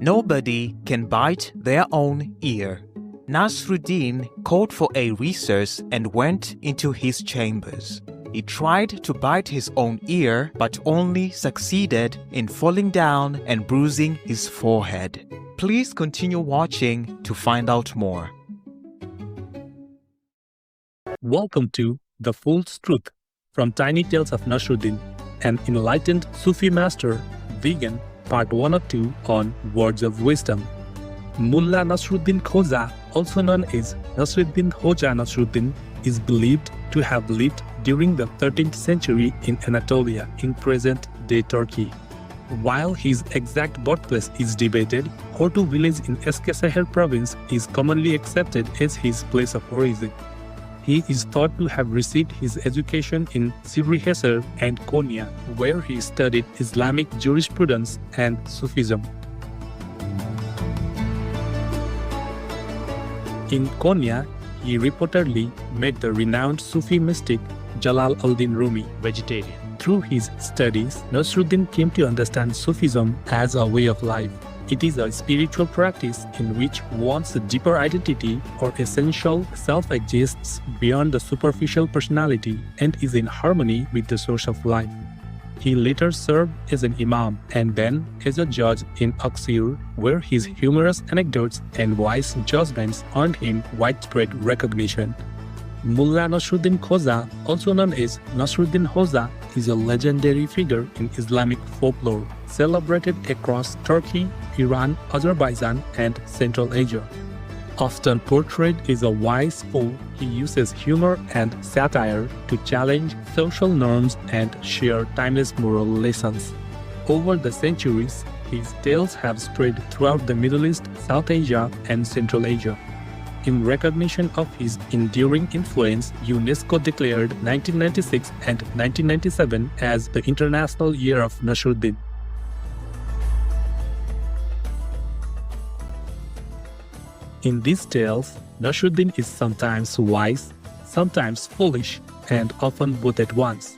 Nobody can bite their own ear. Nasruddin called for a recess and went into his chambers. He tried to bite his own ear but only succeeded in falling down and bruising his forehead. Please continue watching to find out more. Welcome to The Fool's Truth from Tiny Tales of Nasruddin, an enlightened Sufi master, vegan, part 1 or 2 on Words of Wisdom. Mullah Nasruddin Khoja, also known as Nasruddin Hoja Nasruddin, is believed to have lived during the 13th century in Anatolia in present-day Turkey. While his exact birthplace is debated, Hortu village in Eskişehir province is commonly accepted as his place of origin. He is thought to have received his education in Sivrihisar and Konya, where he studied Islamic jurisprudence and Sufism. In Konya, he reportedly met the renowned Sufi mystic Jalal al-Din Rumi, vegetarian. Through his studies, Nasruddin came to understand Sufism as a way of life. It is a spiritual practice in which one's deeper identity or essential self exists beyond the superficial personality and is in harmony with the source of life. He later served as an imam and then as a judge in Aksir, where his humorous anecdotes and wise judgments earned him widespread recognition. Mullah Nasruddin Khoja, also known as Nasruddin Hoja, is a legendary figure in Islamic folklore, celebrated across Turkey, Iran, Azerbaijan, and Central Asia. Often portrayed as a wise fool, he uses humor and satire to challenge social norms and share timeless moral lessons. Over the centuries, his tales have spread throughout the Middle East, South Asia, and Central Asia. In recognition of his enduring influence, UNESCO declared 1996 and 1997 as the International Year of Nasruddin. In these tales, Nasruddin is sometimes wise, sometimes foolish, and often both at once.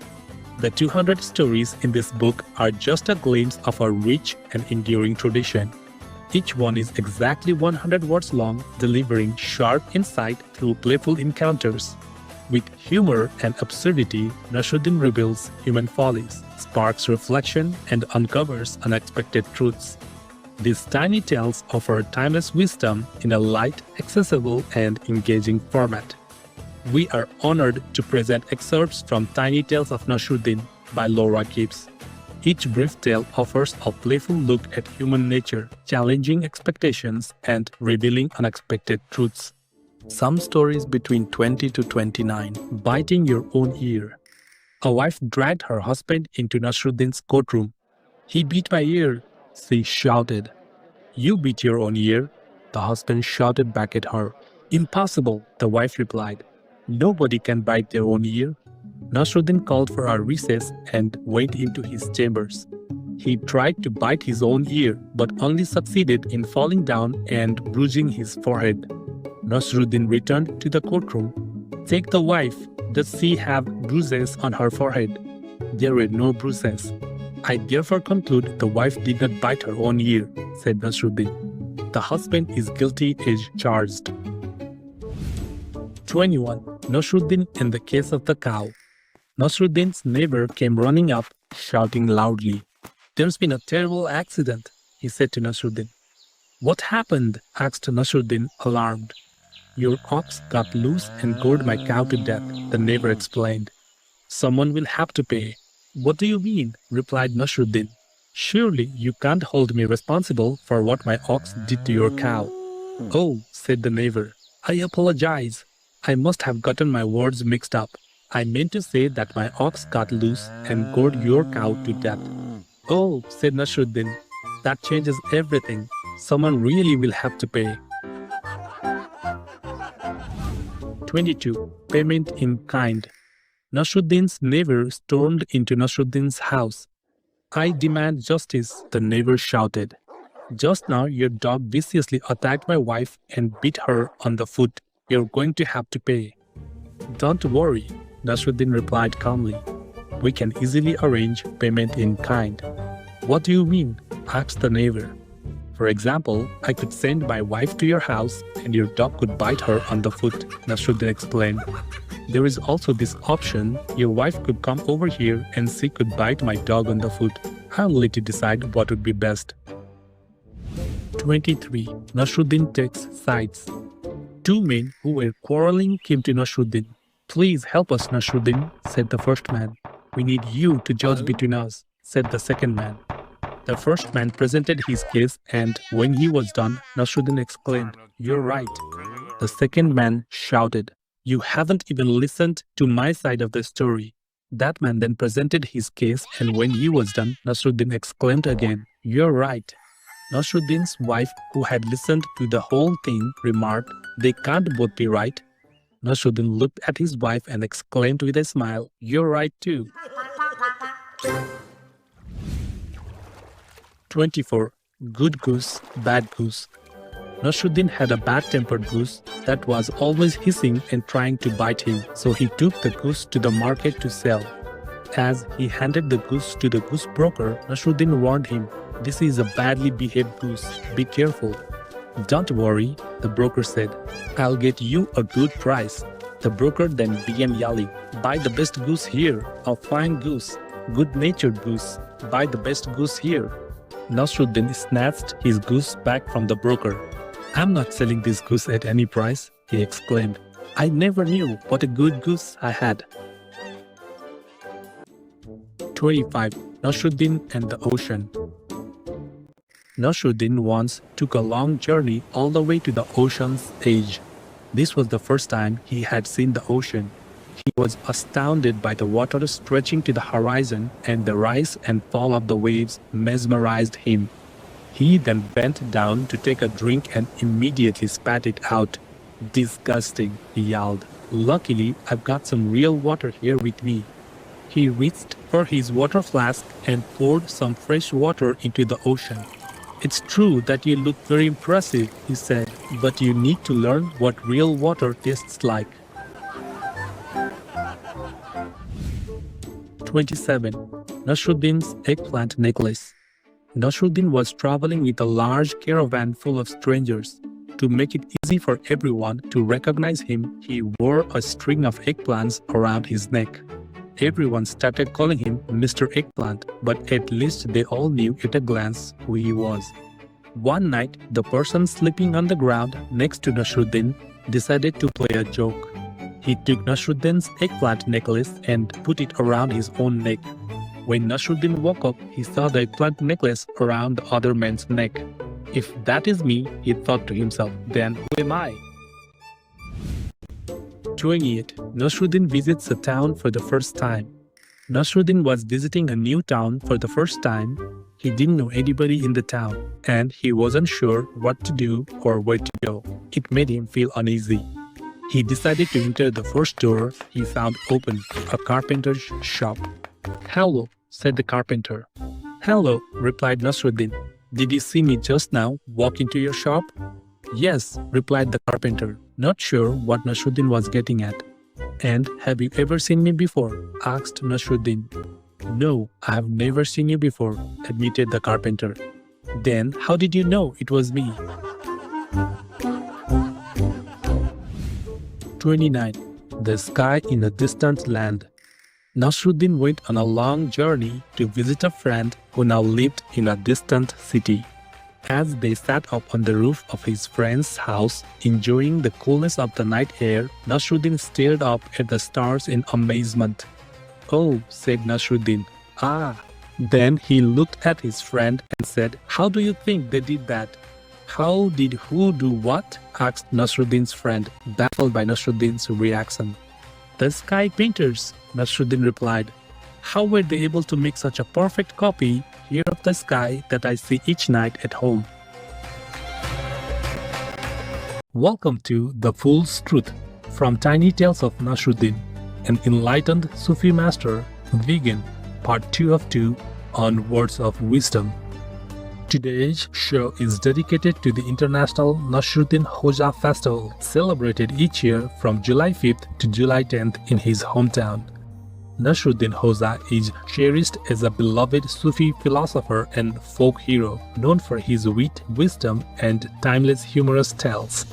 The 200 stories in this book are just a glimpse of a rich and enduring tradition. Each one is exactly 100 words long, delivering sharp insight through playful encounters. With humor and absurdity, Nasruddin reveals human follies, sparks reflection, and uncovers unexpected truths. These tiny tales offer timeless wisdom in a light, accessible, and engaging format. We are honored to present excerpts from Tiny Tales of Nasruddin by Laura Gibbs. Each brief tale offers a playful look at human nature, challenging expectations and revealing unexpected truths. Some stories between 20 to 29. Biting your own ear. A wife dragged her husband into Nasruddin's courtroom. "He beat my ear," she shouted. "You beat your own ear," the husband shouted back at her. "Impossible," the wife replied. "Nobody can bite their own ear." Nasruddin called for a recess and went into his chambers. He tried to bite his own ear, but only succeeded in falling down and bruising his forehead. Nasruddin returned to the courtroom. "Take the wife. Does she have bruises on her forehead?" There were no bruises. "I therefore conclude the wife did not bite her own ear," said Nasruddin. "The husband is guilty as charged." 21. Nasruddin and the Case of the Cow. Nasruddin's neighbor came running up, shouting loudly. "There's been a terrible accident," he said to Nasruddin. "What happened?" asked Nasruddin, alarmed. "Your ox got loose and gored my cow to death," the neighbor explained. "Someone will have to pay." "What do you mean?" replied Nasruddin. "Surely you can't hold me responsible for what my ox did to your cow." "Oh," said the neighbor, "I apologize. I must have gotten my words mixed up. I meant to say that my ox got loose and gored your cow to death." "Oh," said Nasruddin, "that changes everything. Someone really will have to pay." 22. Payment in kind. Nasruddin's neighbor stormed into Nasruddin's house. "I demand justice," the neighbor shouted. "Just now your dog viciously attacked my wife and beat her on the foot. You're going to have to pay." "Don't worry," Nasruddin replied calmly. "We can easily arrange payment in kind." "What do you mean?" asked the neighbor. For example, I could send my wife to your house and your dog could bite her on the foot, Nasruddin explained. There is also this option, your wife could come over here and she could bite my dog on the foot. I'll let you decide what would be best. 23. Nasruddin takes sides. Two men who were quarreling came to Nasruddin. Please help us, Nasruddin, said the first man. We need you to judge between us, said the second man. The first man presented his case and when he was done, Nasruddin exclaimed, You're right. The second man shouted, You haven't even listened to my side of the story. That man then presented his case and when he was done, Nasruddin exclaimed again, You're right. Nasruddin's wife, who had listened to the whole thing, remarked, They can't both be right. Nasruddin looked at his wife and exclaimed with a smile, You're right too. 24. Good Goose, Bad Goose. Nasruddin had a bad-tempered goose that was always hissing and trying to bite him, so he took the goose to the market to sell. As he handed the goose to the goose broker, Nasruddin warned him, This is a badly behaved goose, be careful. Don't worry, the broker said, I'll get you a good price. The broker then began yelling, Buy the best goose here, a fine goose, good-natured goose, buy the best goose here. Nasruddin snatched his goose back from the broker. I'm not selling this goose at any price, he exclaimed. I never knew what a good goose I had. 25. Nasruddin and the Ocean. Nasruddin once took a long journey all the way to the ocean's edge. This was the first time he had seen the ocean. He was astounded by the water stretching to the horizon and the rise and fall of the waves mesmerized him. He then bent down to take a drink and immediately spat it out. Disgusting, he yelled. Luckily, I've got some real water here with me. He reached for his water flask and poured some fresh water into the ocean. It's true that you look very impressive, he said, but you need to learn what real water tastes like. 27. Nasruddin's Eggplant Necklace. Nasruddin was traveling with a large caravan full of strangers. To make it easy for everyone to recognize him, he wore a string of eggplants around his neck. Everyone started calling him Mr. Eggplant, but at least they all knew at a glance who he was. One night, the person sleeping on the ground next to Nasruddin decided to play a joke. He took Nasruddin's eggplant necklace and put it around his own neck. When Nasruddin woke up, he saw the eggplant necklace around the other man's neck. If that is me, he thought to himself, then who am I? 28. Nasruddin visits a town for the first time. Nasruddin was visiting a new town for the first time. He didn't know anybody in the town, and he wasn't sure what to do or where to go. It made him feel uneasy. He decided to enter the first door he found open, a carpenter's shop. Hello, said the carpenter. Hello, replied Nasruddin. Did you see me just now walk into your shop? Yes, replied the carpenter, not sure what Nasruddin was getting at. And have you ever seen me before? Asked Nasruddin. No, I have never seen you before, admitted the carpenter. Then how did you know it was me? 29. The Sky in a Distant Land. Nasruddin went on a long journey to visit a friend who now lived in a distant city. As they sat up on the roof of his friend's house, enjoying the coolness of the night air, Nasruddin stared up at the stars in amazement. Oh, said Nasruddin. Ah. Then he looked at his friend and said, How do you think they did that? How did who do what? Asked Nasruddin's friend, baffled by Nasruddin's reaction. The sky painters, Nasruddin replied. How were they able to make such a perfect copy here of the sky that I see each night at home? Welcome to The Fool's Truth from Tiny Tales of Nasruddin, an enlightened Sufi master, vegan, part 2 of 2 on Words of Wisdom. Today's show is dedicated to the International Nasruddin Hoja Festival, celebrated each year from July 5th to July 10th in his hometown. Nasruddin Hoja is cherished as a beloved Sufi philosopher and folk hero, known for his wit, wisdom, and timeless humorous tales.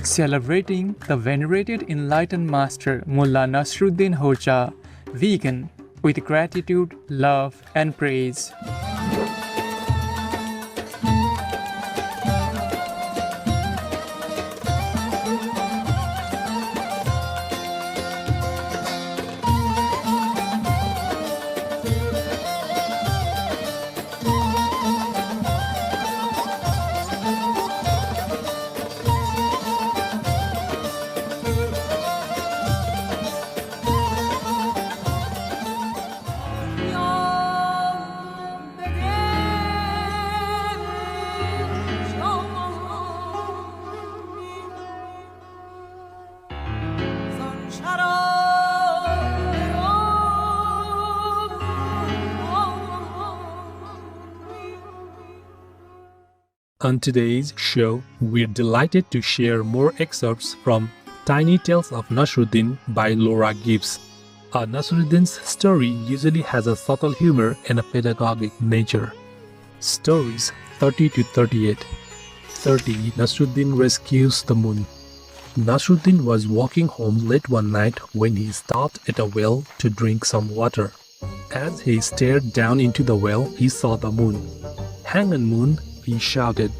Celebrating the venerated enlightened master Mullah Nasruddin Hoja, vegan, with gratitude, love, and praise. On today's show, we're delighted to share more excerpts from Tiny Tales of Nasruddin by Laura Gibbs. A Nasruddin's story usually has a subtle humor and a pedagogic nature. Stories 30 to 38. 30. Nasruddin rescues the moon. Nasruddin was walking home late one night when he stopped at a well to drink some water. As he stared down into the well, he saw the moon. "Hang on, moon," he shouted.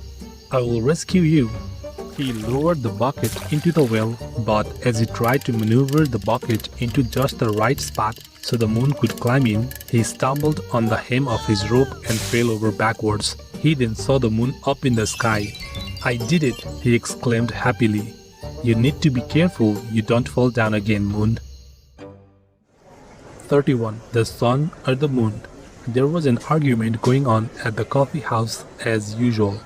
"I will rescue you." He lowered the bucket into the well, but as he tried to maneuver the bucket into just the right spot so the moon could climb in, he stumbled on the hem of his rope and fell over backwards. He then saw the moon up in the sky. "I did it," he exclaimed happily. "You need to be careful you don't fall down again, moon." 31. The sun or the moon. There was an argument going on at the coffee house as usual.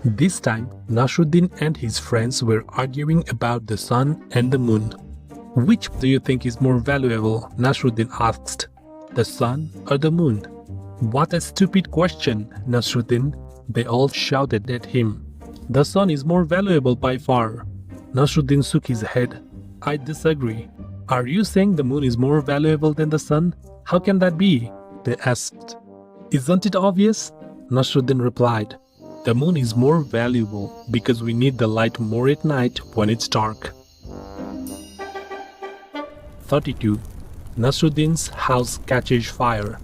This time, Nasruddin and his friends were arguing about the sun and the moon. "Which do you think is more valuable?" Nasruddin asked. "The sun or the moon?" "What a stupid question, Nasruddin," they all shouted at him. "The sun is more valuable by far." Nasruddin shook his head. "I disagree. Are you saying the moon is more valuable than the sun? How can that be?" they asked. "Isn't it obvious?" Nasruddin replied. "The moon is more valuable because we need the light more at night when it's dark." 32. Nasruddin's house catches fire.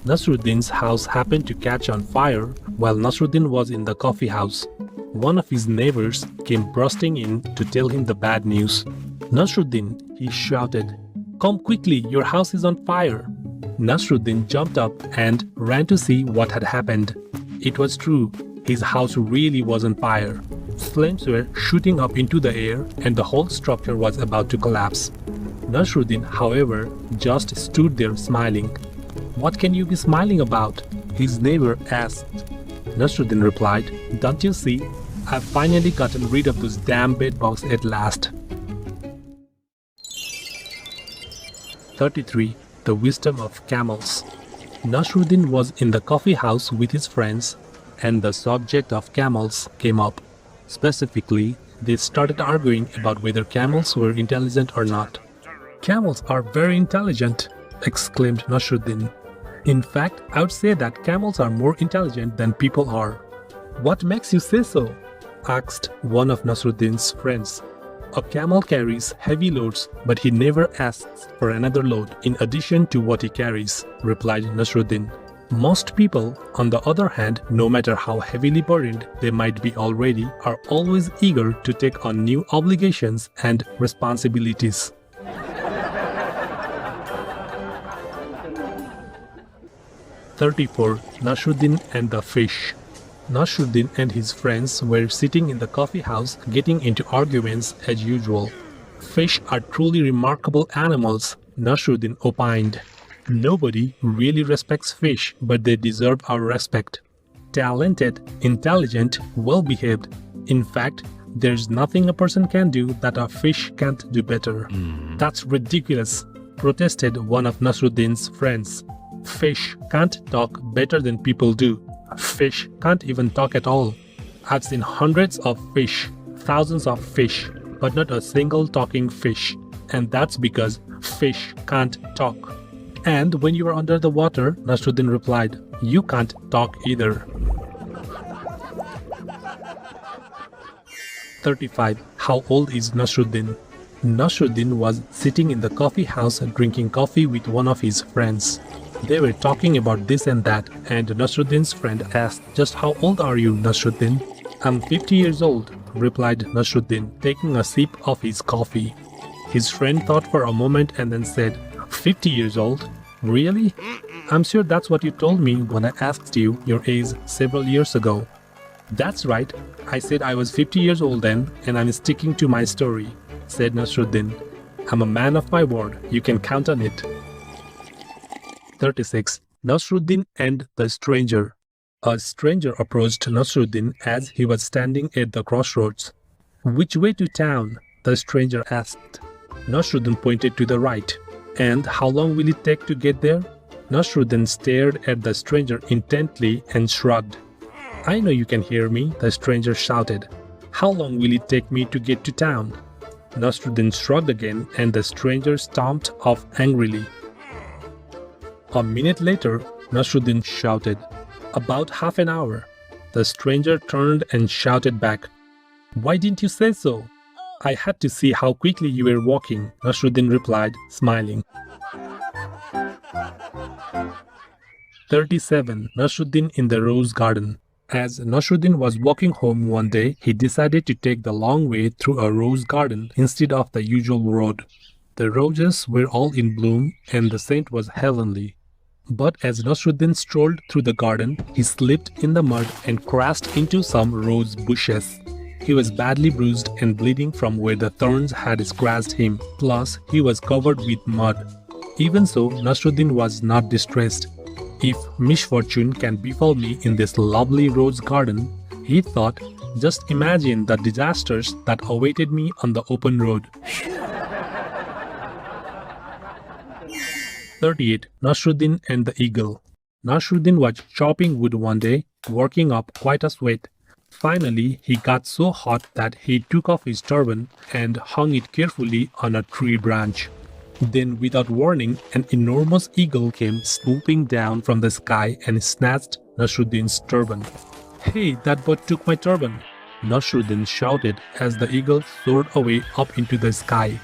Nasruddin's house happened to catch on fire while Nasruddin was in the coffee house. One of his neighbors came bursting in to tell him the bad news. "Nasruddin," he shouted, "come quickly, your house is on fire." Nasruddin jumped up and ran to see what had happened. It was true, his house really was on fire. Flames were shooting up into the air and the whole structure was about to collapse. Nasruddin, however, just stood there smiling. "What can you be smiling about?" his neighbor asked. Nasruddin replied, "Don't you see? I've finally gotten rid of those damn bedbugs at last." 33. The wisdom of camels. Nasruddin was in the coffee house with his friends and the subject of camels came up. Specifically, they started arguing about whether camels were intelligent or not. "Camels are very intelligent," exclaimed Nasruddin. "In fact, I would say that camels are more intelligent than people are." "What makes you say so?" asked one of Nasruddin's friends. "A camel carries heavy loads, but he never asks for another load in addition to what he carries," replied Nasruddin. "Most people, on the other hand, no matter how heavily burdened they might be already, are always eager to take on new obligations and responsibilities." 34. Nasruddin and the fish. Nasruddin and his friends were sitting in the coffee house getting into arguments as usual. "Fish are truly remarkable animals," Nasruddin opined. "Nobody really respects fish, but they deserve our respect. Talented, intelligent, well-behaved. In fact, there's nothing a person can do that a fish can't do better." "That's ridiculous," protested one of Nasruddin's friends. "Fish can't talk better than people do. Fish can't even talk at all. I've seen hundreds of fish, thousands of fish. but not a single talking fish. And that's because fish can't talk. And when you are under the water, Nasruddin replied, you can't talk either. 35. How old is Nasruddin? Nasruddin was sitting in the coffee house drinking coffee with one of his friends. They were talking about this and that, and Nasruddin's friend asked, just how old are you, Nasruddin? I'm 50 years old, replied Nasruddin, taking a sip of his coffee. His friend thought for a moment and then said, 50 years old? Really? I'm sure that's what you told me when I asked you your age several years ago. That's right. I said I was 50 years old then, and I'm sticking to my story, said Nasruddin. I'm a man of my word. You can count on it. 36. Nasruddin and the stranger. A stranger approached Nasruddin as he was standing at the crossroads. Which way to town? The stranger asked. Nasruddin pointed to the right. And how long will it take to get there? Nasruddin stared at the stranger intently and shrugged. I know you can hear me, the stranger shouted. How long will it take me to get to town? Nasruddin shrugged again and the stranger stomped off angrily. A minute later, Nasruddin shouted, About half an hour. The stranger turned and shouted back, Why didn't you say so? I had to see how quickly you were walking, Nasruddin replied, smiling. 37. Nasruddin in the Rose Garden. As Nasruddin was walking home one day, he decided to take the long way through a rose garden instead of the usual road. The roses were all in bloom and the scent was heavenly. But as Nasruddin strolled through the garden, he slipped in the mud and crashed into some rose bushes. He was badly bruised and bleeding from where the thorns had scratched him, plus he was covered with mud. Even so, Nasruddin was not distressed. If misfortune can befall me in this lovely rose garden, he thought, just imagine the disasters that awaited me on the open road. 38. Nasruddin and the Eagle. Nasruddin was chopping wood one day, working up quite a sweat. Finally, he got so hot that he took off his turban and hung it carefully on a tree branch. Then, without warning, an enormous eagle came swooping down from the sky and snatched Nasruddin's turban. Hey, that bird took my turban! Nasruddin shouted as the eagle soared away up into the sky.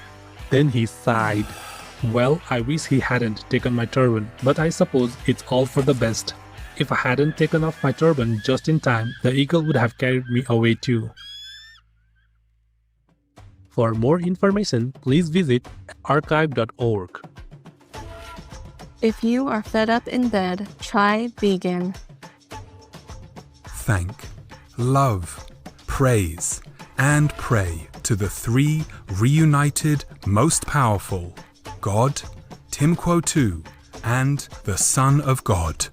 Then he sighed. Well, I wish he hadn't taken my turban, but I suppose it's all for the best. If I hadn't taken off my turban just in time, the eagle would have carried me away too. For more information, please visit archive.org. If you are fed up in bed, try vegan. Thank, love, praise, and pray to the three reunited, most powerful, God, Timquotu, and the Son of God.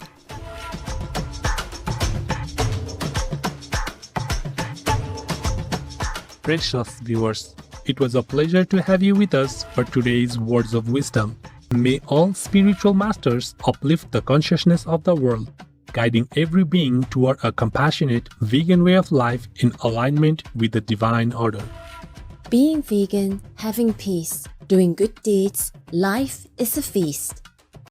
Precious viewers, it was a pleasure to have you with us for today's Words of Wisdom. May all spiritual masters uplift the consciousness of the world, guiding every being toward a compassionate, vegan way of life in alignment with the divine order. Being vegan, having peace, doing good deeds, life is a feast.